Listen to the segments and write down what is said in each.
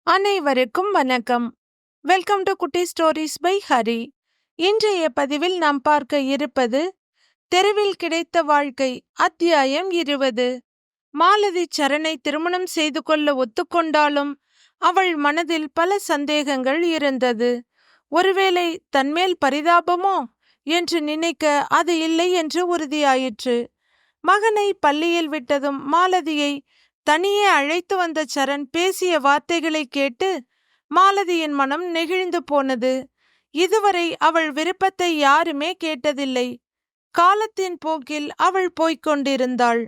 அனைவருக்கும் வணக்கம். Welcome to குட்டி ஸ்டோரிஸ் பை ஹரி. இன்றைய பதிவில் நாம் பார்க்க இருப்பது தெருவில் கிடைத்த வாழ்க்கை, அத்தியாயம் 20. மாலதி சரணை திருமணம் செய்து கொள்ள ஒத்துக்கொண்டாலும் அவள் மனதில் பல சந்தேகங்கள் இருந்தது. ஒருவேளை தன்மேல் பரிதாபமோ என்று நினைக்க அது இல்லை என்று உறுதியாயிற்று. மகனை பள்ளியில் விட்டதும் மாலதியை தனியே அழைத்து வந்த சரண் பேசிய வார்த்தைகளை கேட்டு மாலதியின் மனம் நெகிழ்ந்து போனது. இதுவரை அவள் விருப்பத்தை யாருமே கேட்டதில்லை. காலத்தின் போக்கில் அவள் போய்கொண்டிருந்தாள்.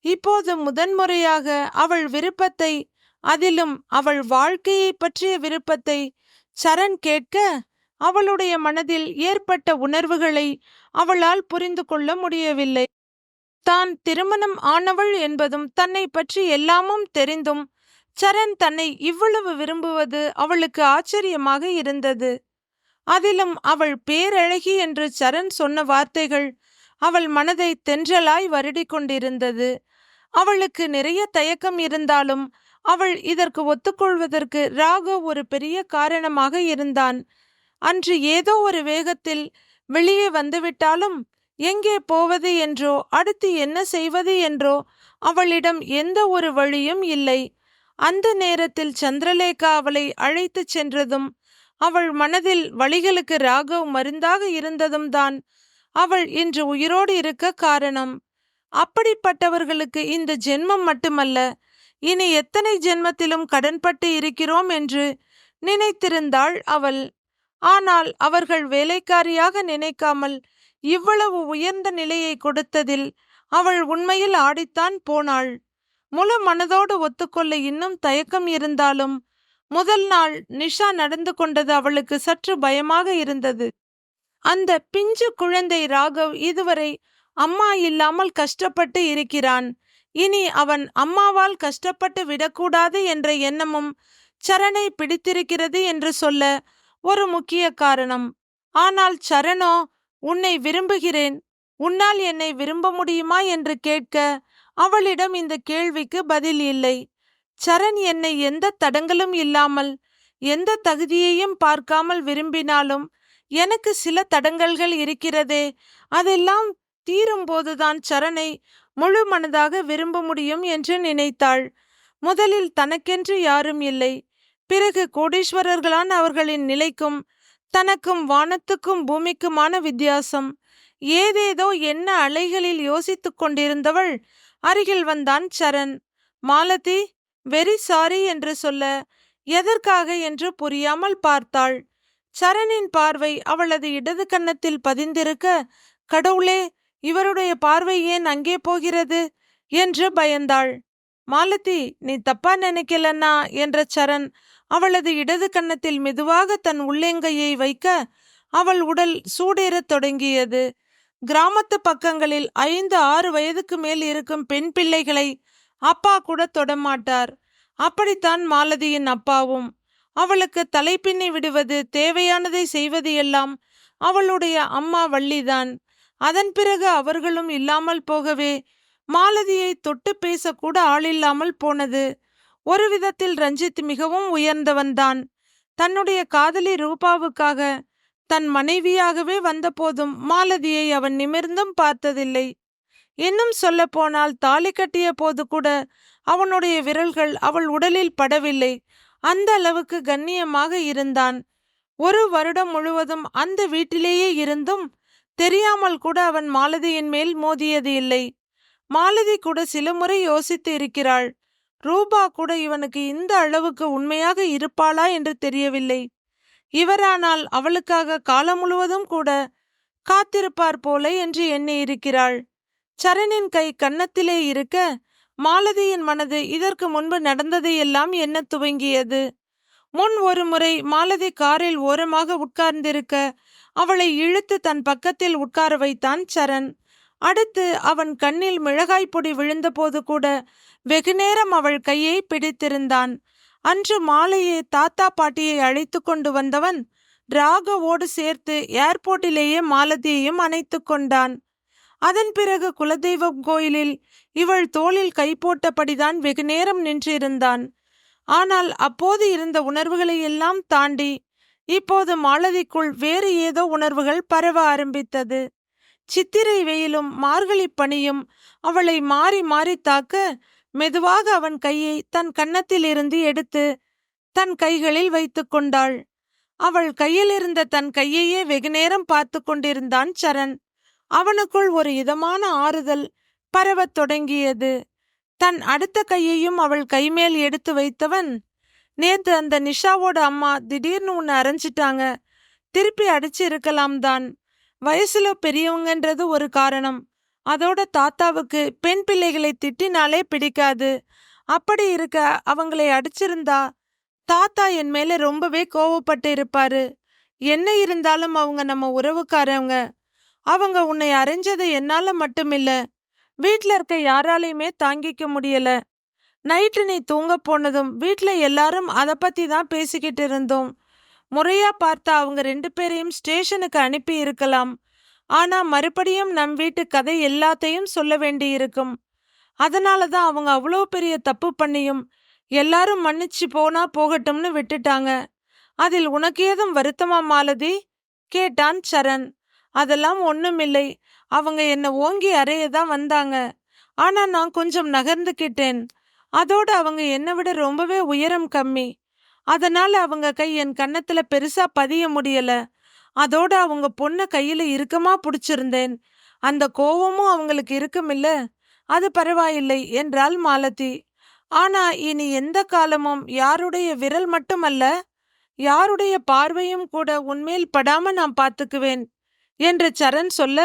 இப்போது முதன்முறையாக அவள் விருப்பத்தை, அதிலும் அவள் வாழ்க்கையை பற்றிய விருப்பத்தை சரண் கேட்க அவளுடைய மனதில் ஏற்பட்ட உணர்வுகளை அவளால் புரிந்து கொள்ள முடியவில்லை. தான் திருமணம் ஆனவள் என்பதும் தன்னை பற்றி எல்லாமும் தெரிந்தும் சரண் தன்னை இவ்வளவு விரும்புவது அவளுக்கு ஆச்சரியமாக இருந்தது. அதிலும் அவள் பேரழகி என்று சரண் சொன்ன வார்த்தைகள் அவள் மனதை தென்றலாய் வருடி கொண்டிருந்தது. அவளுக்கு நிறைய தயக்கம் இருந்தாலும் அவள் இதற்கு ஒத்துக்கொள்வதற்கு ராகவ் ஒரு பெரிய காரணமாக இருந்தான். அன்று ஏதோ ஒரு வேகத்தில் வெளியே வந்துவிட்டாலும் எங்கே போவது என்றோ அடுத்து என்ன செய்வது என்றோ அவளிடம் எந்த ஒரு வழியும் இல்லை. அந்த நேரத்தில் சந்திரலேகா அவளை அழைத்து சென்றதும் அவள் மனதில் வழிகளுக்கு ராகவ் மருந்தாக இருந்ததும் தான் அவள் இன்று உயிரோடு இருக்க காரணம். அப்படிப்பட்டவர்களுக்கு இந்த ஜென்மம் மட்டுமல்ல, இனி எத்தனை ஜென்மத்திலும் கடன்பட்டு இருக்கிறோம் என்று நினைத்திருந்தாள் அவள். ஆனால் அவர்கள் வேலைக்காரியாக நினைக்காமல் இவ்வளவு உயர்ந்த நிலையை கொடுத்ததில் அவள் உண்மையில் ஆடித்தான் போனாள். முழு மனதோடு ஒத்துக்கொள்ள இன்னும் தயக்கம் இருந்தாலும் முதல் நாள் நிஷா நடந்து கொண்டது அவளுக்கு சற்று பயமாக இருந்தது. அந்த பிஞ்சு குழந்தை ராகவ் இதுவரை அம்மா இல்லாமல் கஷ்டப்பட்டு இருக்கிறான். இனி அவன் அம்மாவால் கஷ்டப்பட்டு விடக்கூடாது என்ற எண்ணமும் சரணை பிடித்திருக்கிறது என்று சொல்ல ஒரு முக்கிய காரணம். ஆனால் சரணோ, உன்னை விரும்புகிறேன், உன்னால் என்னை விரும்ப முடியுமா என்று கேட்க அவளிடம் இந்த கேள்விக்கு பதில் இல்லை. சரண் என்னை எந்த தடங்களும் இல்லாமல் எந்த தகுதியையும் பார்க்காமல் விரும்பினாலும் எனக்கு சில தடங்கல்கள் இருக்கிறதே, அதெல்லாம் தீரும்போதுதான் சரணை முழு மனதாக விரும்ப முடியும் என்று நினைத்தாள். முதலில் தனக்கென்று யாரும் இல்லை. பிறகு கோடீஸ்வரர்களான அவர்களின் நிலைக்கும் தனக்கும் வானத்துக்கும் பூமிக்குமான வித்தியாசம். ஏதேதோ என்ன அலைகளில் யோசித்து கொண்டிருந்தவள் அருகில் வந்தான் சரண். மாலதி, வெரி சாரி என்று சொல்ல எதற்காக என்று புரியாமல் பார்த்தாள். சரணின் பார்வை அவளது இடது கன்னத்தில் பதிந்திருக்க, கடவுளே, இவருடைய பார்வை ஏன் அங்கே போகிறது என்று பயந்தாள். மாலதி, நீ தப்பா நினைக்கலன்னா என்ற சரண் அவளது இடது கன்னத்தில் மெதுவாக தன் உள்ளங்கையை வைக்க அவள் உடல் சூடேறத் தொடங்கியது. கிராமத்து பக்கங்களில் 5-6 வயதுக்கு மேல் இருக்கும் பெண் பிள்ளைகளை அப்பா கூட தொடமாட்டார். அப்படித்தான் மாலதியின் அப்பாவும். அவளுக்கு தலைப்பின்னி விடுவது, தேவையானதை செய்வது எல்லாம் அவளுடைய அம்மா வள்ளிதான். அதன் பிறகு அவர்களும் இல்லாமல் போகவே மாலதியை தொட்டு பேசக்கூட ஆளில்லாமல் போனது. ஒரு விதத்தில் ரஞ்சித் மிகவும் உயர்ந்தவன்தான். தன்னுடைய காதலி ரூபாவுக்காக தன் மனைவியாகவே வந்த போதும் மாலதியை அவன் நிமிர்ந்தும் பார்த்ததில்லை. இன்னும் சொல்ல போனால் தாலி கட்டிய போது கூட அவனுடைய விரல்கள் அவள் உடலில் படவில்லை. அந்த அளவுக்கு கண்ணியமாக இருந்தான். 1 வருடம் முழுவதும் அந்த வீட்டிலேயே இருந்தும் தெரியாமல் கூட அவன் மாலதியின் மேல் மோதியது இல்லை. மாலதி கூட சில முறை யோசித்து இருக்கிறாள், ரூபா கூட இவனுக்கு இந்த அளவுக்கு உண்மையாக இருப்பாளா என்று தெரியவில்லை. இவரானால் அவளுக்காக காலம் முழுவதும் கூட காத்திருப்பார் போல என்று எண்ணி இருக்கிறாள். சரணின் கை கன்னத்திலே இருக்க மாலதியின் மனது இதற்கு முன்பு நடந்ததையெல்லாம் எண்ண துவங்கியது. முன் ஒரு முறை மாலதி காரில் ஓரமாக உட்கார்ந்திருக்க அவளை இழுத்து தன் பக்கத்தில் உட்கார வைத்தான் சரண். அடுத்து அவன் கண்ணில் மிளகாய் பொடி விழுந்த போது கூட வெகுநேரம் அவள் கையை பிடித்திருந்தான். அன்று மாலையே தாத்தா பாட்டியை அழைத்து கொண்டு வந்தவன் ராகவோடு சேர்த்து ஏர்போர்ட்டிலேயே மாலதியையும் அணைத்து கொண்டான். அதன் பிறகு குலதெய்வம் கோயிலில் இவள் தோளில் கை போட்டபடிதான் வெகுநேரம் நின்றிருந்தான். ஆனால் அப்போது இருந்த உணர்வுகளை எல்லாம் தாண்டி இப்போது மாலதிக்குள் வேறு ஏதோ உணர்வுகள் பரவ ஆரம்பித்தது. சித்திரை வெயிலும் மார்கழி பனியும் அவளை மாறி மாறி தாக்க மெதுவாக அவன் கையை தன் கன்னத்தில் இருந்து எடுத்து தன் கைகளில் வைத்து கொண்டாள். அவள் கையில் இருந்த தன் கையையே வெகுநேரம் பார்த்து கொண்டிருந்தான் சரண். அவனுக்குள் ஒரு இதமான ஆறுதல் பரவத் தொடங்கியது. தன் அடுத்த கையையும் அவள் கைமேல் எடுத்து வைத்தவன், நேத்து அந்த நிஷாவோட அம்மா திடீர்னு உன்னை அரைஞ்சிட்டாங்க, திருப்பி அடிச்சு இருக்கலாம் தான். வயசுல பெரியவங்கன்றது ஒரு காரணம். அதோட தாத்தாவுக்கு பெண் பிள்ளைகளை திட்டினாலே பிடிக்காது. அப்படி இருக்க அவங்களை அடிச்சிருந்தா தாத்தா என் மேல ரொம்பவே கோவப்பட்டு இருப்பாரு. என்ன இருந்தாலும் அவங்க நம்ம உறவுக்காரவங்க. அவங்க உன்னை அரைஞ்சதை என்னால மட்டுமில்ல, வீட்ல இருக்க யாராலையுமே தாங்கிக்க முடியல. நைட்டு நீ தூங்க போனதும் வீட்ல எல்லாரும் அதை பத்தி தான் பேசிக்கிட்டு இருந்தோம். முறையா பார்த்தா அவங்க 2 பேரையும் ஸ்டேஷனுக்கு அனுப்பி இருக்கலாம். ஆனா மறுபடியும் நம் வீட்டு கதை எல்லாத்தையும் சொல்ல வேண்டி இருக்கும். அதனாலதான் அவங்க அவ்வளோ பெரிய தப்பு பண்ணியும் எல்லாரும் மன்னிச்சு போனா போகட்டும்னு விட்டுட்டாங்க. அதில் உனக்கு ஏதும் வருத்தமா மாலதி? கேட்டான் சரண். அதெல்லாம் ஒண்ணுமில்லை. அவங்க என்ன ஓங்கி அறையதான் வந்தாங்க. ஆனா நான் கொஞ்சம் நகர்ந்துக்கிட்டேன். அதோட அவங்க என்னை விட ரொம்பவே உயரம் கம்மி. அதனால அவங்க கை என் கன்னத்துல பெருசா பதிய முடியல. அதோட அவங்க பொண்ணை கையில இறுக்கமா பிடிச்சிருந்தேன். அந்த கோவமும் அவங்களுக்கு இருக்குமில்ல, அது பரவாயில்லை என்றாள் மாலதி. ஆனா இனி எந்த காலமும் யாருடைய விரல் மட்டுமல்ல, யாருடைய பார்வையும் கூட உன்மேல் படாம நான் பார்த்துக்குவேன் என்று சரண் சொல்ல,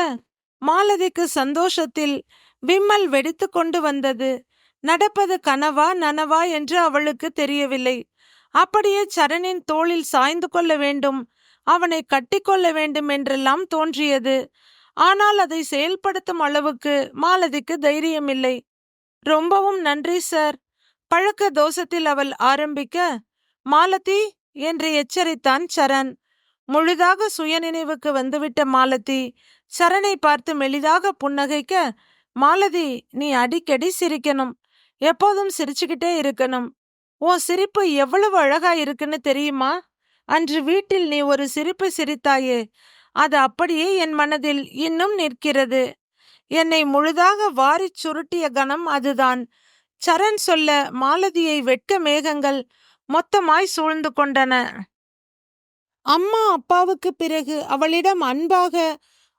மாலதிக்கு சந்தோஷத்தில் விம்மல் வெடித்து கொண்டு வந்தது. நடப்பது கனவா நனவா என்று அவளுக்கு தெரியவில்லை. அப்படியே சரணின் தோளில் சாய்ந்து கொள்ள வேண்டும், அவனை கட்டிக்கொள்ள வேண்டும் என்றெல்லாம் தோன்றியது. ஆனால் அதை செயல்படுத்தும் அளவுக்கு மாலதிக்கு தைரியமில்லை. ரொம்பவும் நன்றி சார். பழக்க தோஷத்தில் அவள் ஆரம்பிக்க, மாலதி என்று எச்சரித்தான் சரண். முழுதாக சுயநினைவுக்கு வந்துவிட்ட மாலதி சரணை பார்த்து மெலிதாக புன்னகைக்க, மாலதி, நீ அடிக்கடி சிரிக்கணும், எப்போதும் சிரிச்சுக்கிட்டே இருக்கணும். உன் சிரிப்பு எவ்வளவு அழகா இருக்குன்னு தெரியுமா? அன்று வீட்டில் நீ ஒரு சிரிப்பு சிரித்தாயே, அது அப்படியே என் மனதில் இன்னும் நிற்கிறது. என்னை முழுதாக வாரிச் சுருட்டிய கணம் அதுதான். சரண் சொல்ல மாலதியை வெட்க மேகங்கள் மொத்தமாய் சூழ்ந்து கொண்டன. அம்மா அப்பாவுக்கு பிறகு அவளிடம் அன்பாக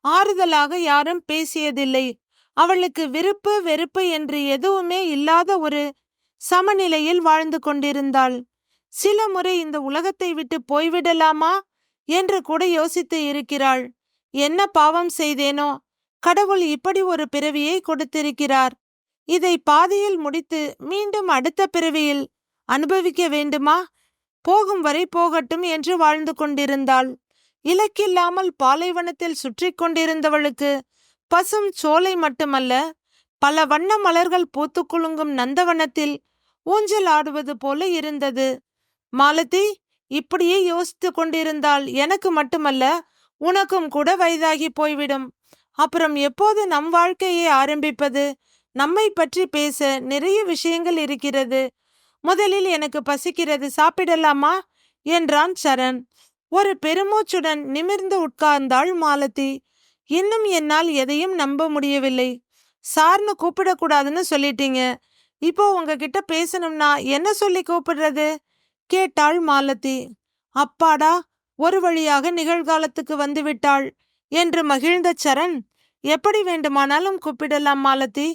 ஆறுதலாக யாரும் பேசியதில்லை. அவளுக்கு விருப்பு வெறுப்பு என்று எதுவுமே இல்லாத ஒரு சமநிலையில் வாழ்ந்து கொண்டிருந்தாள். சில முறை இந்த உலகத்தை விட்டு போய்விடலாமா என்று கூட யோசித்து இருக்கிறாள். என்ன பாவம் செய்தேனோ, கடவுள் இப்படி ஒரு பிறவியை கொடுத்திருக்கிறார். இதை பாதியில் முடித்து மீண்டும் அடுத்த பிறவியில் அனுபவிக்க வேண்டுமா? போகும் வரை போகட்டும் என்று வாழ்ந்து கொண்டிருந்தாள். இலக்கில்லாமல் பாலைவனத்தில் சுற்றி கொண்டிருந்தவளுக்கு பசும் சோலை மட்டுமல்ல, பல வண்ண மலர்கள் பூத்து குலுங்கும் நந்தவனத்தில் ஊஞ்சல் ஆடுவது போல இருந்தது. மாலதி, இப்படியே யோசித்து கொண்டிருந்தால் எனக்கு மட்டுமல்ல, உனக்கும் கூட வயதாகி போய்விடும். அப்புறம் எப்போது நம் வாழ்க்கையை ஆரம்பிப்பது? நம்மை பற்றி பேச நிறைய விஷயங்கள் இருக்கிறது. முதலில் எனக்கு பசிக்கிறது, சாப்பிடலாமா என்றான் சரண். ஒரு பெருமூச்சுடன் நிமிர்ந்து உட்கார்ந்தாள் மாலதி. இன்னும் என்னால் எதையும் நம்ப முடியவில்லை. சார்னு கூப்பிடக்கூடாதுன்னு சொல்லிட்டீங்க. இப்போ உங்ககிட்ட பேசணும்னா என்ன சொல்லி கூப்பிடுறது கேட்டாள் மாலதி. அப்பாடா, ஒரு வழியாக நிகழ்காலத்துக்கு வந்துவிட்டாள் என்று மகிழ்ந்த சரண், எப்படி வேண்டுமானாலும் கூப்பிடலாம் மாலதி,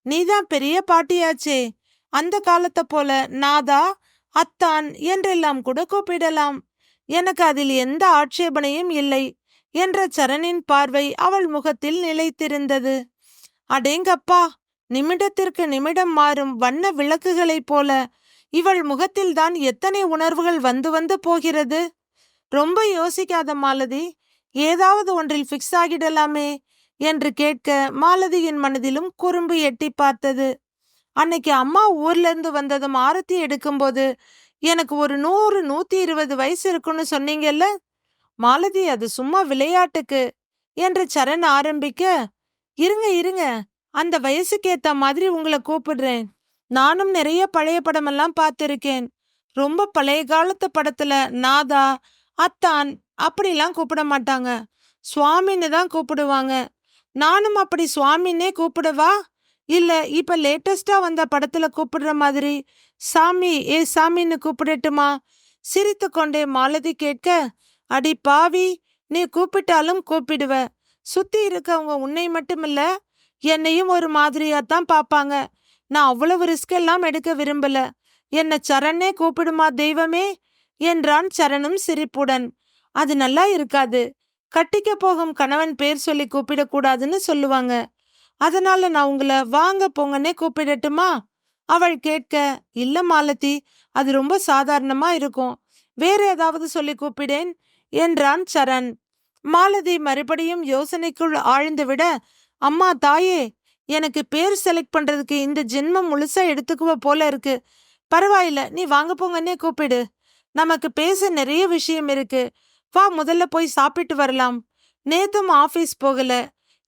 நீதான் பெரிய பாட்டியாச்சே. அந்த காலத்தை போல நாதா அத்தான் என்றெல்லாம் கூட கூப்பிடலாம். எனக்கு அதில் எந்த ஆட்சேபனையும் இல்லை என்ற சரணின் பார்வை அவள் முகத்தில் நிலைத்திருந்தது. அடேங்கப்பா, நிமிடத்திற்கு நிமிடம் மாறும் வண்ண விளக்குகளைப் போல இவள் முகத்தில்தான் எத்தனை உணர்வுகள் வந்து வந்து போகிறது. ரொம்ப யோசிக்காத மாலதி, ஏதாவது ஒன்றில் ஃபிக்ஸ் ஆகிடலாமே என்று கேட்க மாலதியின் மனதிலும் குறும்பு எட்டி பார்த்தது. அன்னைக்கு அம்மா ஊர்ல இருந்து வந்ததும் ஆரத்தி எடுக்கும்போது எனக்கு ஒரு 100-120 வயசு இருக்குன்னு சொன்னீங்கல்ல மாலதி, அது சும்மா விளையாட்டுக்கு என்று சரண் ஆரம்பிக்க, இருங்க இருங்க, அந்த வயசுக்கு ஏத்த மாதிரி உங்களை கூப்பிடுறேன். நானும் நிறைய பழைய படமெல்லாம் பார்த்திருக்கேன். ரொம்ப பழைய காலத்து படத்துல நாதா, அத்தான் அப்படிலாம் கூப்பிட மாட்டாங்க. சுவாமின்னு தான் கூப்பிடுவாங்க. நானும் அப்படி சுவாமின்னே கூப்பிடவா? இல்ல இப்ப லேட்டஸ்டா வந்த படத்துல கூப்பிடுற மாதிரி சாமி சாமின்னு கூப்பிடட்டுமா? சிரித்து கொண்டே மாலதி கேட்க, அடி பாவி, நீ கூப்பிட்டாலும் கூப்பிடுவ. சுத்தி இருக்கவங்க உன்னை மட்டுமில்ல என்னையும் ஒரு மாதிரியாத்தான் பாப்பாங்க. நான் அவ்வளவு ரிஸ்க் எல்லாம் எடுக்க விரும்பல. என்ன சரணே கூப்பிடுமா தெய்வமே என்றான் சரணும் சிரிப்புடன். அது நல்லா இருக்காது. கட்டிக்க போகும் கணவன் பேர் சொல்லி கூப்பிடக்கூடாதுன்னு சொல்லுவாங்க. அதனால நான் உங்களை வாங்க போங்கன்னே கூப்பிடட்டுமா? அவள் கேட்க, இல்ல மாலதி, அது ரொம்ப சாதாரணமா இருக்கும். வேற ஏதாவது சொல்லி கூப்பிடேன் என்றான் சரண். மாலதி மறுபடியும் யோசனைக்குள் ஆழ்ந்து விட, அம்மா தாயே, எனக்கு பேர் செலக்ட் பண்றதுக்கு இந்த ஜென்மம் முழுசா எடுத்துக்குவ போல இருக்கு. பரவாயில்ல, நீ வாங்க போங்கன்னே கூப்பிடு. நமக்கு பேச நிறைய விஷயம் இருக்கு. வா, முதல்ல போய் சாப்பிட்டு வரலாம். நேத்தும் ஆபீஸ் போகல,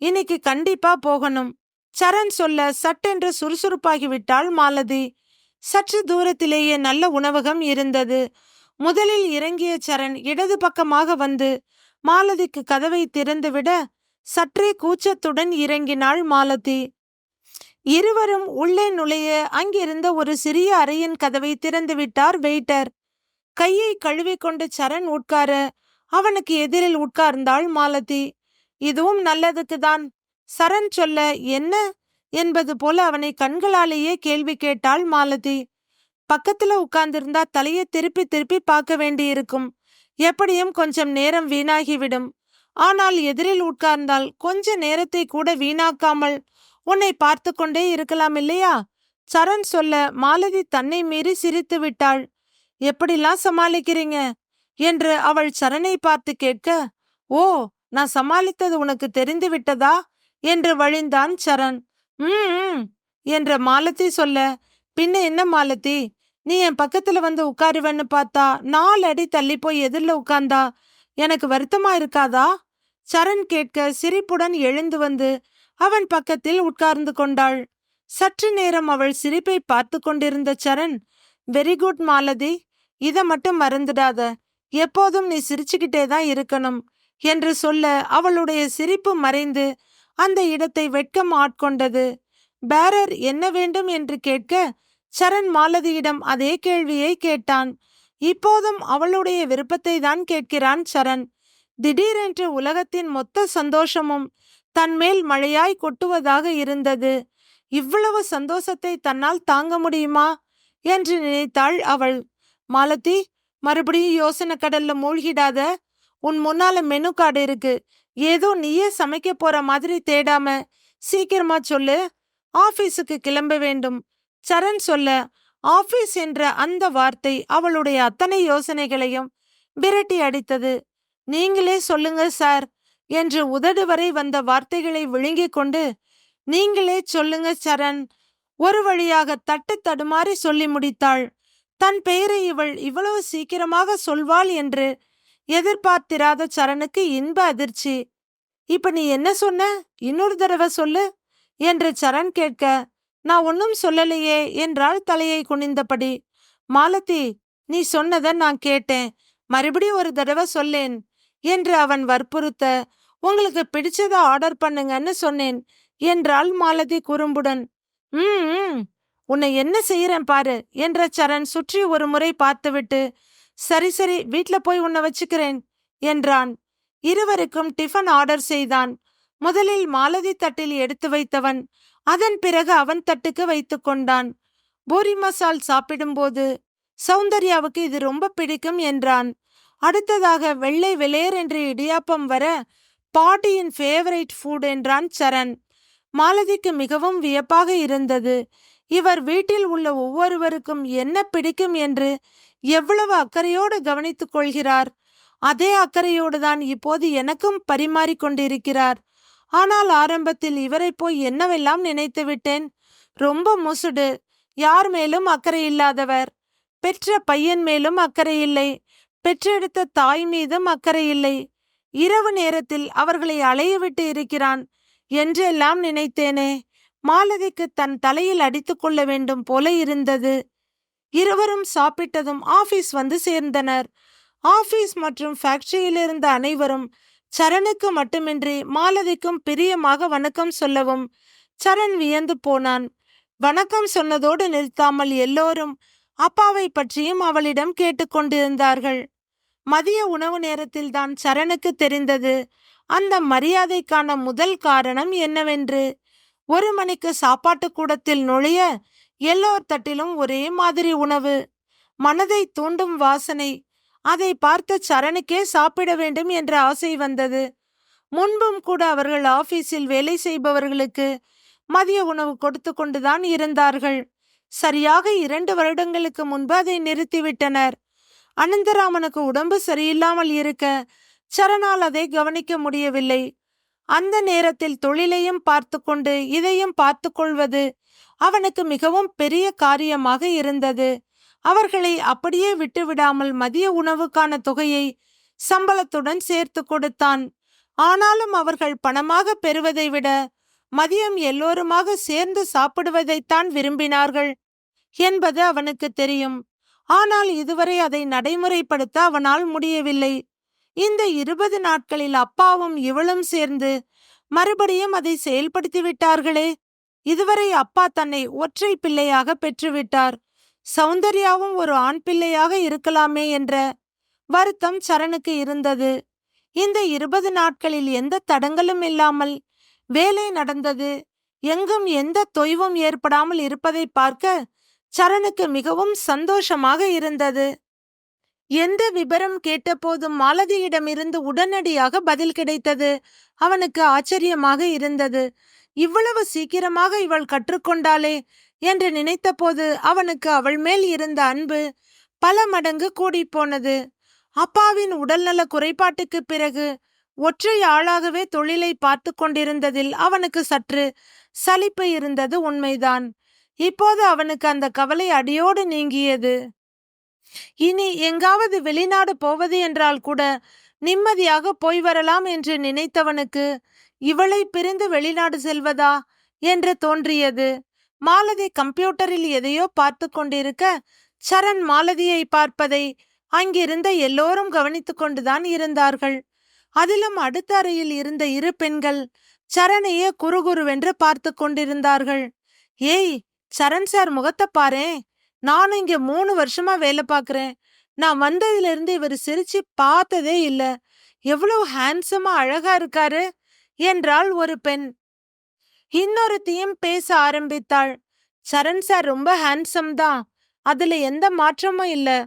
இன்னைக்கு கண்டிப்பா போகணும். சரண் சொல்ல சட்டென்று சுறுசுறுப்பாகி விட்டாள் மாலதி. சற்று தூரத்திலேயே நல்ல உணவகம் இருந்தது. முதலில் இறங்கிய சரண் இடது பக்கமாக வந்து மாலதிக்கு கதவை திறந்துவிட சற்றே கூச்சத்துடன் இறங்கினாள் மாலதி. இருவரும் உள்ளே நுழைய அங்கிருந்த ஒரு சிறிய அறையின் கதவை திறந்து விட்டார் வெயிட்டர். கையை கழுவிக்கொண்டு சரண் உட்கார அவனுக்கு எதிரில் உட்கார்ந்தாள் மாலதி. இதுவும் நல்லதுக்கு தான். சரண் சொல்ல என்ன என்பது போல அவனை கண்களாலேயே கேள்வி கேட்டாள் மாலதி. பக்கத்துல உட்கார்ந்திருந்தா தலையை திருப்பி திருப்பி பார்க்க வேண்டியிருக்கும். எப்படியும் கொஞ்சம் நேரம் வீணாகிவிடும். ஆனால் எதிரில் உட்கார்ந்தால் கொஞ்ச நேரத்தை கூட வீணாக்காமல் உன்னை பார்த்து கொண்டே இருக்கலாம் இல்லையா? சரண் சொல்ல மாலதி தன்னை மீறி சிரித்து விட்டாள். எப்படிலாம் சமாளிக்கிறீங்க என்று அவள் சரணை பார்த்து கேட்க, ஓ, நான் சமாளித்தது உனக்கு தெரிந்து விட்டதா என்று வழிந்தான் சரண். என்ற மாலதி சொல்ல, பின்ன என்ன மாலதி, நீ என் பக்கத்துல வந்து உட்காருவேன்னு பார்த்தா 4 அடி தள்ளி போய் எதிரில் உட்கார்ந்தா எனக்கு வருத்தமா இருக்காதா? சரண் கேட்க சிரிப்புடன் எழுந்து வந்து அவன் பக்கத்தில் உட்கார்ந்து கொண்டாள். சற்று நேரம் அவள் சிரிப்பை பார்த்து கொண்டிருந்த சரண், வெரி குட் மாலதி, இத மட்டும் மறந்துடாத, எப்போதும் நீ சிரிச்சுக்கிட்டே தான் இருக்கணும் என்று சொல்ல அவளுடைய சிரிப்பு மறைந்து அந்த இடத்தை வெட்கம் ஆட்கொண்டது. பேரர் என்ன வேண்டும் என்று கேட்க சரண் மாலதியிடம் அதே கேள்வியை கேட்டான். இப்போதும் அவளுடைய விருப்பத்தை தான் கேட்கிறான் சரண். திடீரென்று உலகத்தின் மொத்த சந்தோஷமும் தன்மேல் மழையாய் கொட்டுவதாக இருந்தது. இவ்வளவு சந்தோஷத்தை தன்னால் தாங்க முடியுமா என்று நினைத்தாள் அவள். மாலதி, மறுபடியும் யோசனை கடல்ல மூழ்கிடாத. உன் முன்னால மெனு கார்டு இருக்கு. ஏதோ நீயே சமைக்க போற மாதிரி தேடாம சீக்கிரமா சொல்லு. ஆபீஸுக்கு கிளம்ப வேண்டும். சரண் சொல்ல ஆபீஸ் என்ற அந்த வார்த்தை அவளுடைய அத்தனை யோசனைகளையும் விரட்டி அடித்தது. நீங்களே சொல்லுங்க சார் என்று உதடு வரை வந்த வார்த்தைகளை விழுங்கிக் கொண்டு, நீங்களே சொல்லுங்க சரண், ஒரு வழியாக தட்டு தடுமாறி சொல்லி முடித்தாள். தன் பெயரை இவள் இவ்வளவு சீக்கிரமாக சொல்வாள் என்று எதிர்பார்த்திராத சரணுக்கு இன்ப அதிர்ச்சி. இப்ப நீ என்ன சொன்ன, இன்னொரு தடவை சொல்லு என்று சரண் கேட்க, நான் ஒன்னும் சொல்லலையே என்றாள் தலையை குனிந்தபடி. மாலதி, நீ சொன்னதை நான் கேட்டேன், மறுபடியும் ஒரு தடவை சொல்லேன் என்று அவன் வற்புறுத்த, உங்களுக்கு பிடிச்சதை ஆர்டர் பண்ணுங்கன்னு சொன்னேன் என்றாள் மாலதி குறும்புடன். உன்னை என்ன செய்யறேன் பாரு என்ற சரண் சுற்றி ஒரு முறை பார்த்துவிட்டு, சரி சரி, வீட்ல போய் உன்னை வச்சுக்கிறேன் என்றான். இருவருக்கும் டிஃபன் ஆர்டர் செய்தான். முதலில் மாலதி தட்டில் எடுத்து வைத்தவன் அதன் பிறகு அவன் தட்டுக்கு வைத்து கொண்டான். பூரி மசால் சாப்பிடும்போது சௌந்தர்யாவுக்கு இது ரொம்ப பிடிக்கும் என்றான். அடுத்ததாக வெள்ளை வெளேர் என்று இடியாப்பம் வர பாட்டியின் ஃபேவரைட் ஃபுட் என்றான் சரண். மாலதிக்கு மிகவும் வியப்பாக இருந்தது. இவர் வீட்டில் உள்ள ஒவ்வொருவருக்கும் என்ன பிடிக்கும் என்று எவ்வளவு அக்கறையோடு கவனித்துக் கொள்கிறார். அதே அக்கறையோடு தான் இப்போது எனக்கும் பரிமாறி கொண்டிருக்கிறார். ஆனால் ஆரம்பத்தில் இவரை போய் என்னவெல்லாம் நினைத்து விட்டேன். ரொம்ப முசுடு, யார் மேலும் அக்கறை இல்லாதவர், பெற்ற பையன் மேலும் அக்கறை இல்லை, பெற்றெடுத்த தாய் மீதும் அக்கறை இல்லை, இரவு நேரத்தில் அவர்களை அலைய விட்டு இருக்கிறான் என்றெல்லாம் நினைத்தேனே. மாலதிக்கு தன் தலையில் அடித்து கொள்ள வேண்டும் போல இருந்தது. இருவரும் சாப்பிட்டதும் ஆபீஸ் வந்து சேர்ந்தனர். ஆபீஸ் மற்றும் ஃபேக்டரியில் இருந்த அனைவரும் சரணுக்கு மட்டுமின்றி மாலதிக்கும் பிரியமாக வணக்கம் சொல்லவும் சரண் வியந்து போனான். வணக்கம் சொன்னதோடு நிறுத்தாமல் எல்லோரும் அப்பாவை பற்றியும் அவளிடம் கேட்டுக்கொண்டிருந்தார்கள். மதிய உணவு நேரத்தில் தான் சரணுக்கு தெரிந்தது அந்த மரியாதைக்கான முதல் காரணம் என்னவென்று. 1 மணிக்கு சாப்பாட்டு கூடத்தில் நுழைய எல்லோர் தட்டிலும் ஒரே மாதிரி உணவு, மனதை தூண்டும் வாசனை. அதை பார்த்த சரணுக்கே சாப்பிட வேண்டும் என்ற ஆசை வந்தது. முன்பும் கூட அவர்கள் ஆபீஸில் வேலை செய்பவர்களுக்கு மதிய உணவு கொடுத்து கொண்டுதான் இருந்தார்கள். சரியாக 2 வருடங்களுக்கு முன்பு அதை நிறுத்திவிட்டனர். அனந்தராமனுக்கு உடம்பு சரியில்லாமல் இருக்க சரணால் அதை கவனிக்க முடியவில்லை. அந்த நேரத்தில் தொழிலையும் பார்த்து கொண்டு இதையும் பார்த்து கொள்வது அவனுக்கு மிகவும் பெரிய காரியமாக இருந்தது. அவர்களை அப்படியே விட்டுவிடாமல் மதிய உணவுக்கான தொகையை சம்பளத்துடன் சேர்த்து கொடுத்தான். ஆனாலும் அவர்கள் பணமாக பெறுவதை விட மதியம் எல்லோருமாக சேர்ந்து சாப்பிடுவதைத்தான் விரும்பினார்கள் என்பது அவனுக்கு தெரியும். ஆனால் இதுவரை அதை நடைமுறைப்படுத்த அவனால் முடியவில்லை. இந்த 20 நாட்களில் அப்பாவும் இவளும் சேர்ந்து மறுபடியும் அதை செயல்படுத்தி விட்டார்களே. இதுவரை அப்பா தன்னை ஒற்றை பிள்ளையாக பெற்றுவிட்டார். சௌந்தர்யாவும் ஒரு ஆண் பிள்ளையாக இருக்கலாமே என்ற வருத்தம் சரணுக்கு இருந்தது. இந்த 20 நாட்களில் எந்த தடங்களும் இல்லாமல் வேலை நடந்தது. எங்கும் எந்த தொய்வும் ஏற்படாமல் இருப்பதை பார்க்க சரணுக்கு மிகவும் சந்தோஷமாக இருந்தது. எந்த விபரம் கேட்டபோதும் மாலதியிடமிருந்து உடனடியாக பதில் கிடைத்தது. அவனுக்கு ஆச்சரியமாக இருந்தது. இவ்வளவு சீக்கிரமாக இவள் கற்றுக்கொண்டாளே என்று நினைத்த போது அவனுக்கு அவள் மேல் இருந்த அன்பு பல மடங்கு கூடிப்போனது. அப்பாவின் உடல்நல குறைபாட்டுக்கு பிறகு ஒற்றை ஆளாகவே தொழிலை பார்த்து கொண்டிருந்ததில் அவனுக்கு சற்று சலிப்பு இருந்தது உண்மைதான். இப்போது அவனுக்கு அந்த கவலை அடியோடு நீங்கியது. இனி எங்காவது வெளிநாடு போவது என்றால் கூட நிம்மதியாக போய் வரலாம் என்று நினைத்தவனுக்கு இவளை பிரிந்து வெளிநாடு செல்வதா என்று தோன்றியது. மாலதி கம்ப்யூட்டரில் எதையோ பார்த்து கொண்டிருக்க சரண் மாலதியை பார்ப்பதை அங்கிருந்த எல்லோரும் கவனித்து கொண்டுதான் இருந்தார்கள். அதிலும் அடுத்த அறையில் இருந்த 2 பெண்கள் சரணையே குறுகுறுவென்று பார்த்து கொண்டிருந்தார்கள். ஏய், சரண் சார் முகத்தை பாரேன், நானும் இங்க 3 வருஷமா வேலை பார்க்குறேன். நான் வந்ததிலிருந்து இவர் சிரிச்சு பார்த்ததே இல்லை. எவ்வளவு ஹேண்ட்ஸமா அழகா இருக்காரு என்றாள் ஒரு பெண். இன்னொருத்தியும் பேச ஆரம்பித்தாள். சரண் சார் ரொம்ப ஹேண்ட்ஸம் தான், அதுல எந்த மாற்றமும் இல்லை.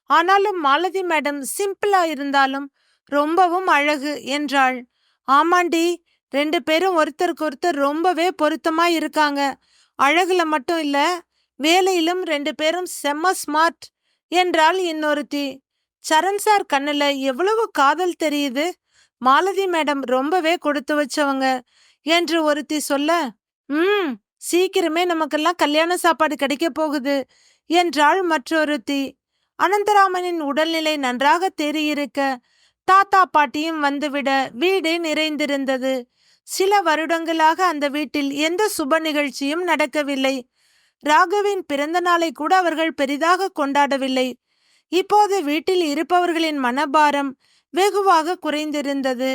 ஆனாலும் மாலதி மேடம் சிம்பிளா இருந்தாலும் ரொம்பவும் அழகு என்றாள். ஆமாண்டி, 2 பேரும் ஒருத்தருக்கு ஒருத்தர் ரொம்பவே பொருத்தமா இருக்காங்க. அழகுல மட்டும் இல்ல, வேலையிலும் 2 பேரும் செம்ம ஸ்மார்ட் என்றாள் இன்னொருத்தி. சரண் சார் கண்ணுல எவ்வளவு காதல் தெரியுது. மாலதி மேடம் ரொம்பவே கொடுத்து வச்சவங்க என்று ஒருத்தி சொல்ல, சீக்கிரமே நமக்கெல்லாம் கல்யாண சாப்பாடு கிடைக்க போகுது என்றாள் மற்றொருத்தி. அனந்தராமனின் உடல்நிலை நன்றாக தேறியிருக்க தாத்தா பாட்டியும் வந்துவிட வீடு நிறைந்திருந்தது. சில வருடங்களாக அந்த வீட்டில் எந்த சுப நிகழ்ச்சியும் நடக்கவில்லை. ராகவின் பிறந்த நாளை கூட அவர்கள் பெரிதாக கொண்டாடவில்லை. இப்போது வீட்டில் இருப்பவர்களின் மனபாரம் வெகுவாக குறைந்திருந்தது.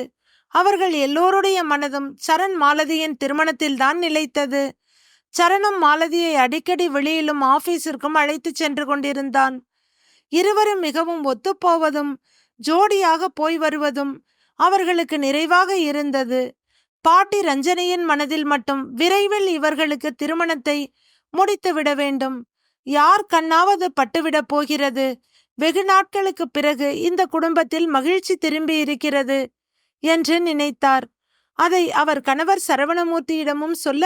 அவர்கள் எல்லோருடைய மனதும் சரண் மாலதியின் திருமணத்தில்தான் நிலைத்தது. சரணும் மாலதியை அடிக்கடி வெளியிலும் ஆபீஸிற்கும் அழைத்து சென்று கொண்டிருந்தான். இருவரும் மிகவும் ஒத்துப்போவதும் ஜோடியாக போய் வருவதும் அவர்களுக்கு நிறைவாக இருந்தது. பாட்டி ரஞ்சனியின் மனதில் மட்டும் விரைவில் இவர்களுக்கு திருமணத்தை முடித்துவிட வேண்டும். யார் கண்ணாவது பட்டுவிடப் போகிறது. வெகு நாட்களுக்கு பிறகு இந்த குடும்பத்தில் மகிழ்ச்சி திரும்பி இருக்கிறது என்று நினைத்தார். அதை அவர் கணவர் சரவணமூர்த்தியிடமும் சொல்ல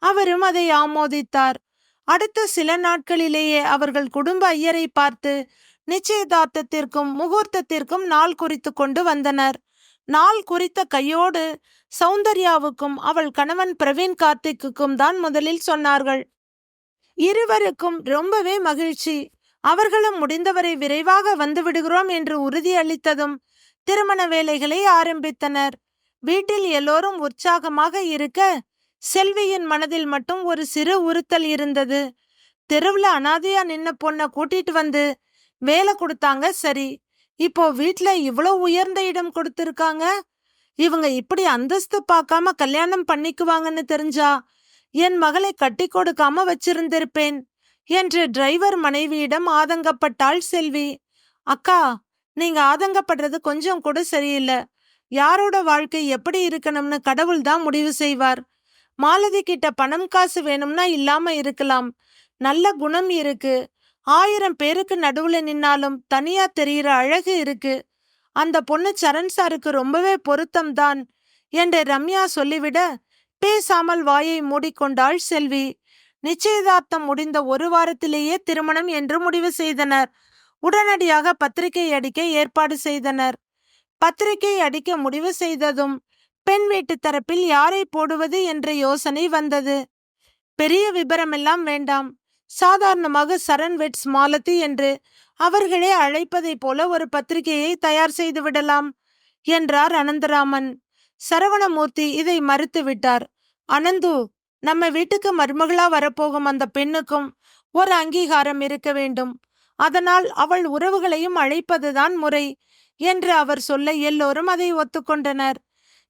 அவரும் அதை ஆமோதித்தார். அடுத்த சில நாட்களிலேயே அவர்கள் குடும்ப ஐயரை பார்த்து நிச்சயதார்த்தத்திற்கும் முகூர்த்தத்திற்கும் நாள் குறித்து கொண்டு வந்தனர். நாள் குறித்த கையோடு சௌந்தர்யாவுக்கும் அவள் கணவன் பிரவீன் கார்த்திக்குக்கும் தான் முதலில் சொன்னார்கள். இருவருக்கும் ரொம்பவே மகிழ்ச்சி. அவர்களும் முடிந்தவரை விரைவாக வந்து விடுகிறோம் என்று உறுதியளித்ததும் திருமண வேலைகளை ஆரம்பித்தனர். வீட்டில் எல்லோரும் உற்சாகமாக இருக்க செல்வியின் மனதில் மட்டும் ஒரு சிறு உறுத்தல் இருந்தது. தெருவுல அனாதையா நின்ன பொண்ண கூட்டிட்டு வந்து வேலை கொடுத்தாங்க. சரி, இப்போ வீட்ல இவ்வளோ உயர்ந்த இடம் கொடுத்திருக்காங்க. இவங்க இப்படி அந்தஸ்து பார்க்காம கல்யாணம் பண்ணிக்குவாங்கன்னு தெரிஞ்சா என் மகளை கட்டி கொடுக்காம வச்சிருந்திருப்பேன் என்று டிரைவர் மனைவியிடம் ஆதங்கப்பட்டாள் செல்வி. அக்கா, நீங்க ஆதங்கப்படுறது கொஞ்சம் கூட சரியில்லை. யாரோட வாழ்க்கை எப்படி இருக்கணும்னு கடவுள் தான் முடிவு செய்வார். மாலதி கிட்ட பணம் காசு வேணும்னா இல்லாம இருக்கலாம். நல்ல குணம் இருக்கு. 1000 பேருக்கு நடுவுல நின்னாலும் தனியா தெரியிற அழகு இருக்கு. அந்த பொண்ணு சரண் சாருக்கு ரொம்பவே பொருத்தம் தான் என்று ரம்யா சொல்லிவிட பேசாமல் வாயை மூடிக்கொண்டாள் செல்வி. நிச்சயதார்த்தம் முடிந்த ஒரு வாரத்திலேயே திருமணம் என்று முடிவு செய்தனர். உடனடியாக பத்திரிகை அடிக்க ஏற்பாடு செய்தனர். பத்திரிகை அடிக்க முடிவு செய்ததும் பெண் வீட்டு தரப்பில் யாரை போடுவது என்ற யோசனை வந்தது. பெரிய விபரமெல்லாம் வேண்டாம், சாதாரணமாக சரண் வெட்ஸ் மாலதி என்று அவர்களே அழைப்பதை போல ஒரு பத்திரிகையை தயார் செய்து விடலாம் என்றார் அனந்தராமன். சரவணமூர்த்தி இதை மறுத்து விட்டார். அனந்து, நம்ம வீட்டுக்கு மருமகளா வரப்போகும் அந்த பெண்ணுக்கும் ஒரு அங்கீகாரம் இருக்க வேண்டும். அதனால் அவள் உறவுகளையும் அழைப்பதுதான் முறை என்று அவர் சொல்ல எல்லோரும் அதை ஒத்துக்கொண்டனர்.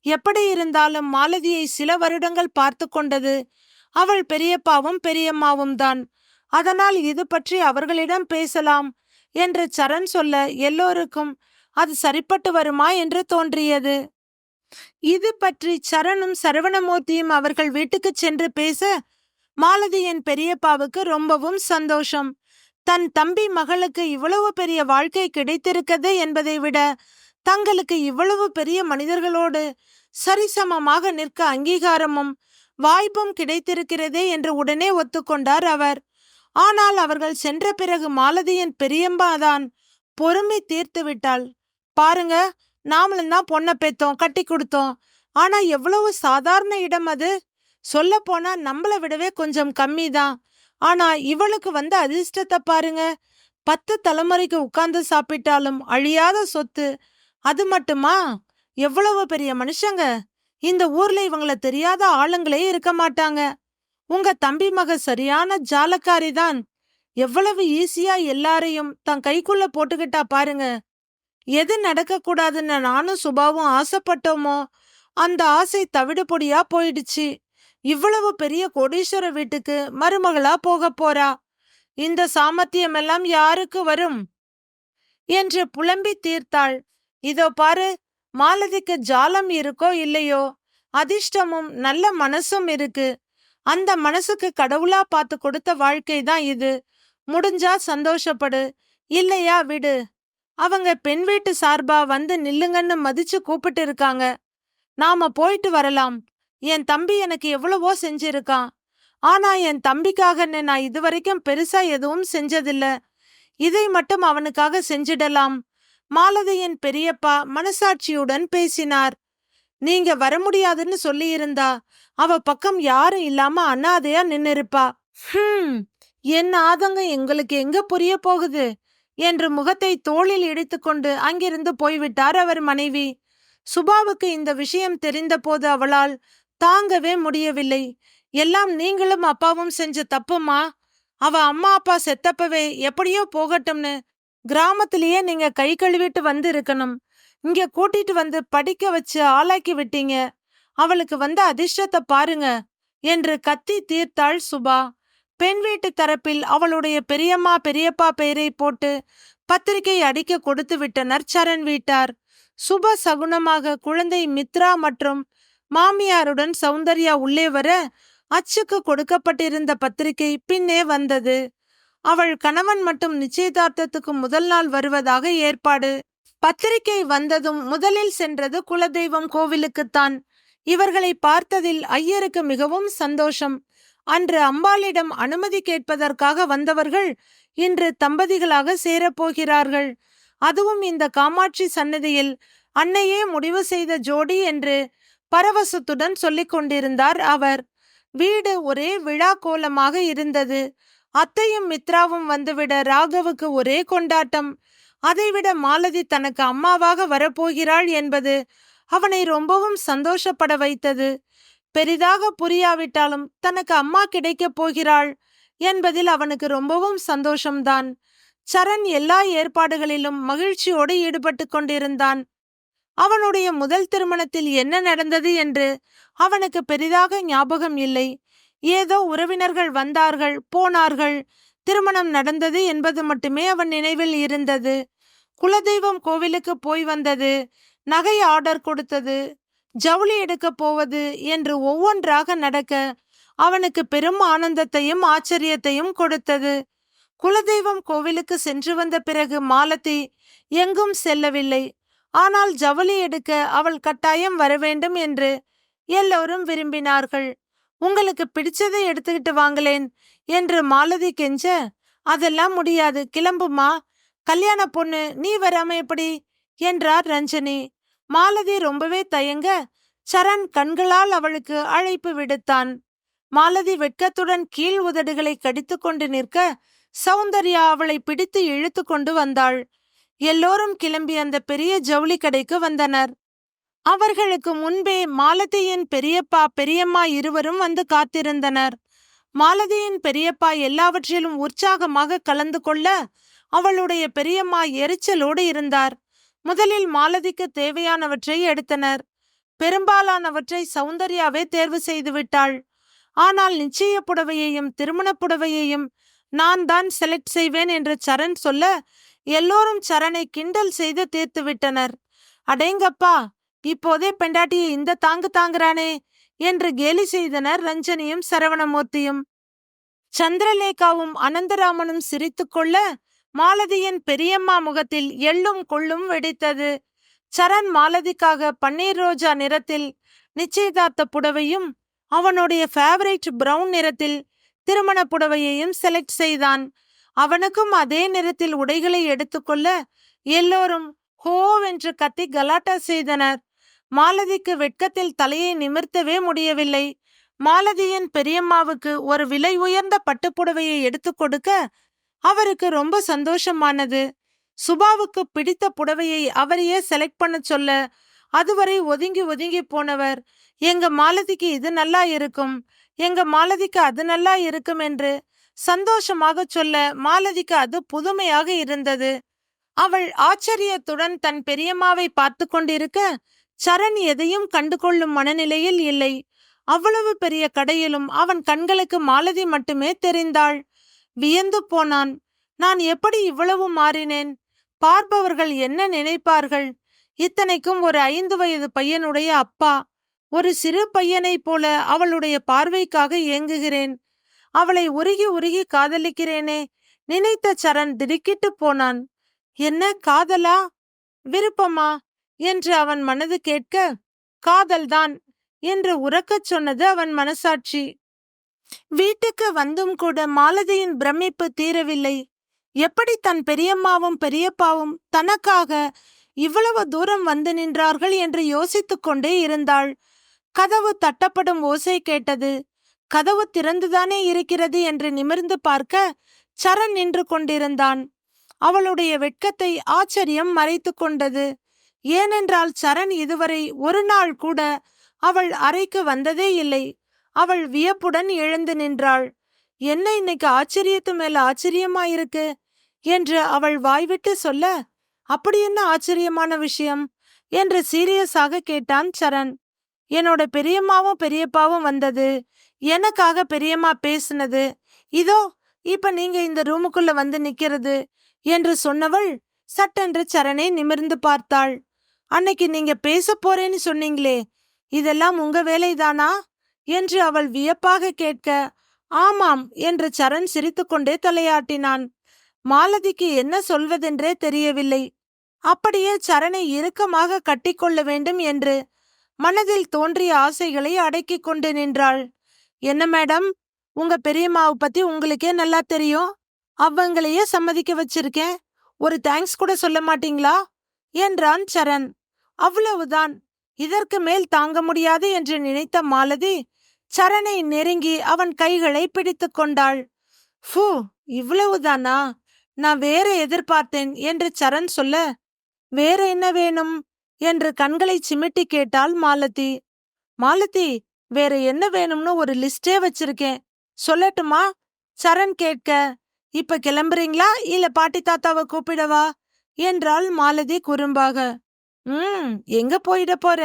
எப்படி இருந்தாலும் மாலதியை சில வருடங்கள் பார்த்து கொண்டது அவள் பெரியப்பாவும் பெரியம்மாவும் தான். அதனால் இது பற்றி அவர்களிடம் பேசலாம் என்று சரண் சொல்ல எல்லோருக்கும் அது சரிப்பட்டு வருமா என்று தோன்றியது. இது பற்றி சரணும் சரவணமூர்த்தியும் அவர்கள் வீட்டுக்கு சென்று பேச மாலதியின் பெரியப்பாவுக்கு ரொம்பவும் சந்தோஷம். தன் தம்பி மகளுக்கு இவ்வளவு பெரிய வாழ்க்கை கிடைத்திருக்கிறது என்பதை விட தங்களுக்கு இவ்வளவு பெரிய மனிதர்களோடு சரிசமமாக நிற்க அங்கீகாரமும் வாய்ப்பும் கிடைத்திருக்கிறதே என்று உடனே ஒத்துக்கொண்டார் அவர். ஆனால் அவர்கள் சென்ற பிறகு மாலதியின் பெரியம்மாதான் பொறுமை தீர்த்து விட்டாள். பாருங்க, நாமளும் தான் பொண்ணை பெத்தோம், கட்டி கொடுத்தோம். ஆனா எவ்வளவு சாதாரண இடம் அது. சொல்ல போனா நம்மளை விடவே கொஞ்சம் கம்மி தான். ஆனா இவளுக்கு வந்த அதிர்ஷ்டத்தை பாருங்க. 10 தலைமுறைக்கு உட்கார்ந்து சாப்பிட்டாலும் அழியாத சொத்து. அது மட்டுமா, எவ்வளவு பெரிய மனுஷங்க. இந்த ஊர்ல இவங்கள தெரியாத ஆளுங்களே இருக்க மாட்டாங்க. உங்க தம்பி மக சரியான ஜாலக்காரி தான். எவ்வளவு ஈஸியா எல்லாரையும் தன் கைக்குள்ள போட்டுக்கிட்டா பாருங்க. எது நடக்க கூடாதுன்னு நானும் சுபாவும் ஆசைப்பட்டோமோ அந்த ஆசை தவிடு பொடியா போயிடுச்சு. இவ்வளவு பெரிய கோடீஸ்வர வீட்டுக்கு மருமகளா போக போறா. இந்த சாமர்த்தியம் எல்லாம் யாருக்கு வரும் என்று புலம்பி தீர்த்தாள். இதோ பாரு, மாலதிக்கு ஜாலம் இருக்கோ இல்லையோ, அதிர்ஷ்டமும் நல்ல மனசும் இருக்கு. அந்த மனசுக்கு கடவுளா பார்த்து கொடுத்த வாழ்க்கை தான் இது. முடிஞ்சா சந்தோஷப்படு, இல்லையா விடு. அவங்க பெண் வீட்டு சார்பா வந்து நில்லுங்கன்னு மதிச்சு கூப்பிட்டு இருக்காங்க. நாம போயிட்டு வரலாம். என் தம்பி எனக்கு எவ்வளவோ செஞ்சிருக்கான். ஆனா என் தம்பிக்காக நான் இதுவரைக்கும் பெருசா எதுவும் செஞ்சதில்ல. இதை மட்டும் அவனுக்காக செஞ்சிடலாம். மாலதியின் பெரியப்பா மனசாட்சியுடன் பேசினார். நீங்க வர முடியாதுன்னு சொல்லியிருந்தா அவ பக்கம் யாரும் இல்லாம அனாதையா நின்னு இருப்பா. என் ஆதங்கம் எங்களுக்கு எங்க புரிய போகுது என்று முகத்தை தோளில் இடித்துக்கொண்டு அங்கிருந்து போய்விட்டார் அவர் மனைவி. சுபாவுக்கு இந்த விஷயம் தெரிந்த போது அவளால் தாங்கவே முடியவில்லை. எல்லாம் நீங்களும் அப்பாவும் செஞ்ச தப்புமா. அவ அம்மா அப்பா செத்தப்பவே எப்படியோ போகட்டும்னு கிராமத்திலேயே நீங்க கை கழுவிட்டு வந்து இருக்கணும். இங்க கூட்டிட்டு வந்து படிக்க வச்சு ஆளாக்கி விட்டீங்க. அவளுக்கு வந்த அதிர்ஷ்டத்தை பாருங்க என்று கத்தி தீர்த்தாள் சுபா. பெண் வீட்டு தரப்பில் அவளுடைய பெரியம்மா பெரியப்பா பெயரை போட்டு பத்திரிகை அடிக்க கொடுத்து விட்டனர் சரண் வீட்டார். சுப சகுனமாக குழந்தை மித்ரா மற்றும் மாமியாருடன் சௌந்தர்யா உள்ளே வர அச்சுக்கு கொடுக்கப்பட்டிருந்த பத்திரிகை பின்னே வந்தது. அவள் கணவன் மட்டும் நிச்சயதார்த்தத்துக்கு முதல் நாள் வருவதாக ஏற்பாடு. பத்திரிகை வந்ததும் முதலில் சென்றது குலதெய்வம் கோவிலுக்குத்தான். இவர்களை பார்த்ததில் ஐயருக்கு மிகவும் சந்தோஷம். அன்று அம்பாளிடம் அனுமதி கேட்பதற்காக வந்தவர்கள் இன்று தம்பதிகளாக சேரப்போகிறார்கள். அதுவும் இந்த காமாட்சி சன்னதியில் அன்னையே முடிவு செய்த ஜோடி என்று பரவசத்துடன் சொல்லிக் கொண்டிருந்தார் அவர். வீடு ஒரே விழா கோலமாக இருந்தது. அத்தையும் மித்ராவும் வந்துவிட ராகவுக்கு ஒரே கொண்டாட்டம். அதைவிட மாலதி தனக்கு அம்மாவாக வரப்போகிறாள் என்பது அவனை ரொம்பவும் சந்தோஷப்பட வைத்தது. பெரிதாக புரியாவிட்டாலும் தனக்கு அம்மா கிடைக்கப் போகிறாள் என்பதில் அவனுக்கு ரொம்பவும் சந்தோஷம்தான். சரண் எல்லா ஏற்பாடுகளிலும் மகிழ்ச்சியோடு ஈடுபட்டு கொண்டிருந்தான். அவனுடைய முதல் திருமணத்தில் என்ன நடந்தது என்று அவனுக்கு பெரிதாக ஞாபகம் இல்லை. ஏதோ உறவினர்கள் வந்தார்கள், போனார்கள், திருமணம் நடந்தது என்பது மட்டுமே அவன் நினைவில் இருந்தது. குலதெய்வம் கோவிலுக்கு போய் வந்தது, நகை ஆர்டர் கொடுத்தது, ஜவுளி எடுக்க போவது என்று ஒவ்வொன்றாக நடக்க அவனுக்கு பெரும் ஆனந்தத்தையும் ஆச்சரியத்தையும் கொடுத்தது. குலதெய்வம் கோவிலுக்கு சென்று வந்த பிறகு மாலதி எங்கும் செல்லவில்லை. ஆனால் ஜவுளி எடுக்க அவள் கட்டாயம் வரவேண்டும் என்று எல்லோரும் விரும்பினார்கள். உங்களுக்கு பிடிச்சதை எடுத்துக்கிட்டு வாங்களேன் என்று மாலதி கெஞ்ச, அதெல்லாம் முடியாது, கிளம்புமா, கல்யாண பொண்ணு, நீ வராம எப்படி என்றார் ரஞ்சனி. மாலதி ரொம்பவே தயங்க சரண் கண்களால் அவளுக்கு அழைப்பு விடுத்தான். மாலதி வெட்கத்துடன் கீழ் உதடுகளை கடித்து கொண்டு நிற்க சௌந்தர்யா அவளை பிடித்து இழுத்து கொண்டு வந்தாள். எல்லோரும் கிளம்பி அந்த பெரிய ஜவுளி கடைக்கு வந்தனர். அவர்களுக்கு முன்பே மாலதியின் பெரியப்பா பெரியம்மா இருவரும் வந்து காத்திருந்தனர். மாலதியின் பெரியப்பா எல்லாவற்றிலும் உற்சாகமாக கலந்து கொள்ள அவளுடைய பெரியம்மா எரிச்சலோடு இருந்தார். முதலில் மாலதிக்கு தேவையானவற்றை எடுத்தனர். பெரும்பாலானவற்றை சௌந்தர்யாவே தேர்வு செய்து விட்டாள். ஆனால் நிச்சய புடவையையும் திருமண புடவையையும் நான் தான் செலக்ட் செய்வேன் என்று சரண் சொல்ல எல்லோரும் சரணை கிண்டல் செய்து தீர்த்து விட்டனர். அடேங்கப்பா, இப்போதே பெண்டாட்டியை இந்த தாங்கு தாங்குறானே என்று கேலி செய்தனர் ரஞ்சனியும் சரவணமூர்த்தியும். சந்திரலேகாவும் அனந்தராமனும் சிரித்து கொள்ள மாலதியின் பெரியம்மா முகத்தில் எள்ளும் கொள்ளும் வெடித்தது. சரண் மாலதிக்காக பன்னீர் ரோஜா நிறத்தில் நிச்சயதார்த்த புடவையும் அவனுடைய ஃபேவரேட் பிரவுன் நிறத்தில் திருமண புடவையையும் செலக்ட் செய்தான். அவனுக்கும் அதே நிறத்தில் உடைகளை எடுத்துக்கொள்ள எல்லோரும் ஹோவென்று கத்தி கலாட்டா செய்தனர். மாலதிக்கு வெட்கத்தில் தலையை நிமிர்த்தவே முடியவில்லை. மாலதியின் பெரியம்மாவுக்கு ஒரு விலை உயர்ந்த பட்டுப்புடவையை எடுத்து கொடுக்க அவருக்கு ரொம்ப சந்தோஷமானது. சுபாவுக்கு பிடித்த புடவையை அவரையே செலக்ட் பண்ண சொல்ல அதுவரை ஒதுங்கி ஒதுங்கி போனவர் எங்க மாலதிக்கு இது நல்லா இருக்கும், எங்க மாலதிக்கு அது நல்லா இருக்கும் என்று சந்தோஷமாக சொல்ல மாலதிக்கு அது புதுமையாக இருந்தது. அவள் ஆச்சரியத்துடன் தன் பெரியம்மாவை பார்த்து கொண்டிருக்க சரண் எதையும் கண்டுகொள்ளும் மனநிலையில் இல்லை. அவ்வளவு பெரிய கடையிலும் அவன் கண்களுக்கு மாலதி மட்டுமே தெரிந்தாள். வியந்து போனான். நான் எப்படி இவ்வளவு மாறினேன்? பார்ப்பவர்கள் என்ன நினைப்பார்கள்? இத்தனைக்கும் ஒரு 5 வயது பையனுடைய அப்பா. ஒரு சிறு பையனைப் போல அவளுடைய பார்வைக்காக ஏங்குகிறேன். அவளை உருகி உருகி காதலிக்கிறேனே நினைத்த சரண் திடுக்கிட்டு போனான். என்ன, காதலா, விருப்பமா என்று அவன் மனது கேட்க, காதல்தான் என்று உரக்கச் சொன்னது அவன் மனசாட்சி. வீட்டுக்கு வந்தும் கூட மாலதியின் பிரமிப்பு தீரவில்லை. எப்படி தன் பெரியம்மாவும் பெரியப்பாவும் தனக்காக இவ்வளவு தூரம் வந்து நின்றார்கள் என்று யோசித்துக் கொண்டே இருந்தாள். கதவு தட்டப்படும் ஓசை கேட்டது. கதவு திறந்துதானே இருக்கிறது என்று நிமிர்ந்து பார்க்க சரண் நின்று கொண்டிருந்தான். அவளுடைய வெட்கத்தை ஆச்சரியம் மறைத்து கொண்டது. ஏனென்றால் சரண் இதுவரை ஒரு நாள் கூட அவள் அறைக்கு வந்ததே இல்லை. அவள் வியப்புடன் எழுந்து நின்றாள். என்ன இன்னைக்கு ஆச்சரியத்து மேல ஆச்சரியமாயிருக்கு என்று அவள் வாய்விட்டு சொல்ல, அப்படி என்ன ஆச்சரியமான விஷயம் என்று சீரியஸாக கேட்டான் சரண். என்னோட பெரியம்மாவும் பெரியப்பாவும் வந்தது, எனக்காக பெரியம்மா பேசினது, இதோ இப்ப நீங்க இந்த ரூமுக்குள்ள வந்து நிக்கிறது என்று சொன்னவள் சட்டென்று சரணை நிமிர்ந்து பார்த்தாள். அன்னைக்கு நீங்க பேச போறேன்னு சொன்னீங்களே, இதெல்லாம் உங்க வேலைதானா என்று அவள் வியப்பாக கேட்க, ஆமாம் என்று சரண் சிரித்துக்கொண்டே தலையாட்டினான். மாலதிக்கு என்ன சொல்வதென்றே தெரியவில்லை. அப்படியே சரணை இறுக்கமாக கட்டிக்கொள்ள வேண்டும் என்று மனதில் தோன்றிய ஆசைகளை அடக்கி கொண்டு நின்றாள். என்ன மேடம், உங்க பெரியம்மாவை பத்தி உங்களுக்கே நல்லா தெரியும். அவங்களையே சம்மதிக்க வச்சிருக்கேன், ஒரு தேங்க்ஸ் கூட சொல்ல மாட்டீங்களா என்றான் சரண். அவ்வளவுதான். இதற்கு மேல் தாங்க முடியாது என்று நினைத்த மாலதி சரணை நெருங்கி அவன் கைகளை பிடித்து கொண்டாள். ஃபூ, இவ்வளவுதானா? நான் வேற எதிர்பார்த்தேன் என்று சரண் சொல்ல, வேற என்ன வேணும் என்று கண்களை சிமிட்டி கேட்டாள் மாலதி. மாலதி, வேற என்ன வேணும்னு ஒரு லிஸ்டே வச்சிருக்கேன், சொல்லட்டுமா சரண் கேட்க, இப்ப கிளம்புறீங்களா இல்ல பாட்டி தாத்தாவை கூப்பிடவா என்றாள் மாலதி குறும்பாக. எங்க போயிட போற?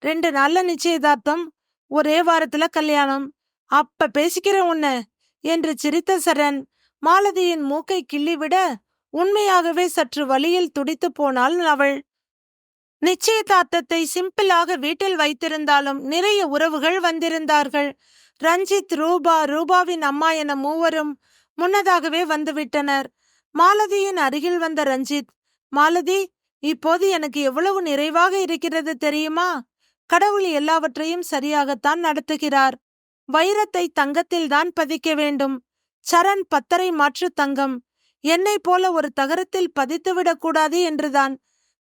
2 நாள்ல நிச்சயதார்த்தம், ஒரே வாரத்துல கல்யாணம். அப்ப பேசிக்கிற உன்ன என்று சிரித்த சரண் மாலதியின் மூக்கை கிள்ளிவிட உண்மையாகவே சற்று வலியில் துடித்து போனாள் அவள். நிச்சயதார்த்தத்தை சிம்பிளாக வீட்டில் வைத்திருந்தாலும் நிறைய உறவுகள் வந்திருந்தார்கள். ரஞ்சித், ரூபா, ரூபாவின் அம்மா என மூவரும் முன்னதாகவே வந்துவிட்டனர். மாலதியின் அருகில் வந்த ரஞ்சித், மாலதி, இப்போது எனக்கு எவ்வளவு நிறைவாக இருக்கிறது தெரியுமா? கடவுள் எல்லாவற்றையும் சரியாகத்தான் நடத்துகிறார். வைரத்தை தங்கத்தில் தான் பதிக்க வேண்டும். சரண் 10 மாற்று தங்கம். என்னை போல ஒரு தகரத்தில் பதித்துவிடக் கூடாது என்றுதான்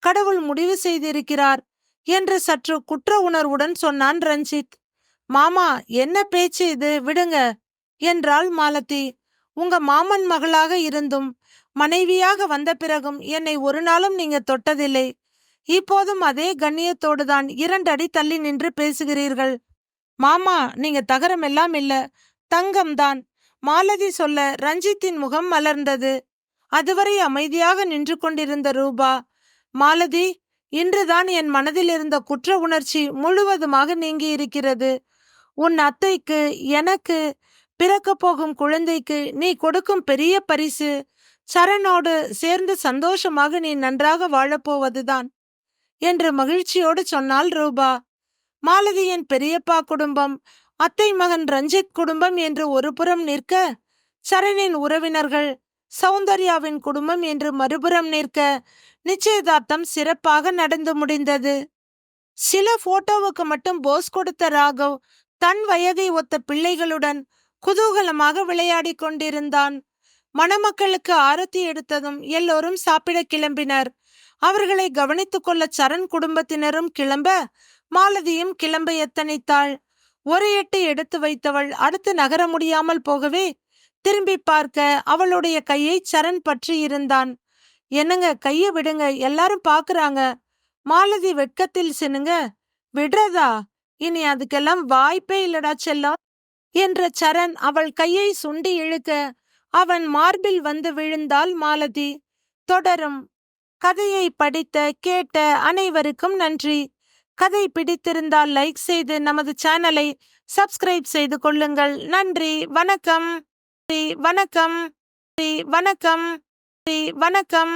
கடவுள் முடிவு செய்திருக்கிறார் என்று சற்று குற்ற உணர்வுடன் சொன்னான் ரஞ்சித். மாமா, என்ன பேச்சு இது, விடுங்க என்றாள் மாலதி. உங்க மாமன் மகளாக இருந்தும் மனைவியாக வந்த பிறகும் என்னை ஒரு நாளும் நீங்க தொட்டதில்லை. இப்போதும் அதே கண்ணியத்தோடுதான் 2 அடி தள்ளி நின்று பேசுகிறீர்கள். மாமா, நீங்க தகரம் எல்லாம் இல்ல, தங்கம்தான். மாலதி சொல்ல ரஞ்சித்தின் முகம் மலர்ந்தது. அதுவரை அமைதியாக நின்று கொண்டிருந்த ரூபா, மாலதி, இன்றுதான் என் மனதில் இருந்த குற்ற உணர்ச்சி முழுவதுமாக நீங்கி இருக்கிறது. உன் அத்தைக்கு, எனக்கு, பிறக்க போகும் குழந்தைக்கு நீ கொடுக்கும் பெரிய பரிசு சரணோடு சேர்ந்து சந்தோஷமாக நீ நன்றாக வாழப்போவதுதான் என்று மகிழ்ச்சியோடு சொன்னாள் ரூபா. மாலதியின் பெரியப்பா குடும்பம், அத்தை மகன் ரஞ்சித் குடும்பம் என்று ஒரு புறம் நிற்க, சரணின் உறவினர்கள், சௌந்தர்யாவின் குடும்பம் என்று மறுபுறம் நிற்க நிச்சயதார்த்தம் சிறப்பாக நடந்து முடிந்தது. சில போட்டோவுக்கு மட்டும் போஸ் கொடுத்த ராகவ் தன் வயதை ஒத்த பிள்ளைகளுடன் குதூகலமாக விளையாடி கொண்டிருந்தான். மணமக்களுக்கு ஆரத்தி எடுத்ததும் எல்லோரும் சாப்பிட கிளம்பினர். அவர்களை கவனித்துக் கொள்ள சரண் குடும்பத்தினரும் கிளம்ப மாலதியும் கிளம்ப எத்தனித்தாள். ஒரு எட்டு எடுத்து வைத்தவள் அடுத்து நகர முடியாமல் போகவே திரும்பி பார்க்க அவளுடைய கையை சரண் பற்றி இருந்தான். என்னங்க, கைய விடுங்க, எல்லாரும் பாக்குறாங்க. மாலதி வெட்கத்தில் சினுங்க. விடுறதா? இனி அதுக்கெல்லாம் வாய்ப்பே இல்லடா செல்லம் என்ற சரண் அவள் கையை சுண்டி இழுக்க அவன் மார்பில் வந்து விழுந்தாள் மாலதி. தொடரும். கதையை படித்த கேட்ட அனைவருக்கும் நன்றி. கதை பிடித்திருந்தால் லைக் செய்து நமது சேனலை சப்ஸ்கிரைப் செய்து கொள்ளுங்கள். நன்றி, வணக்கம். வணக்கம். வணக்கம்.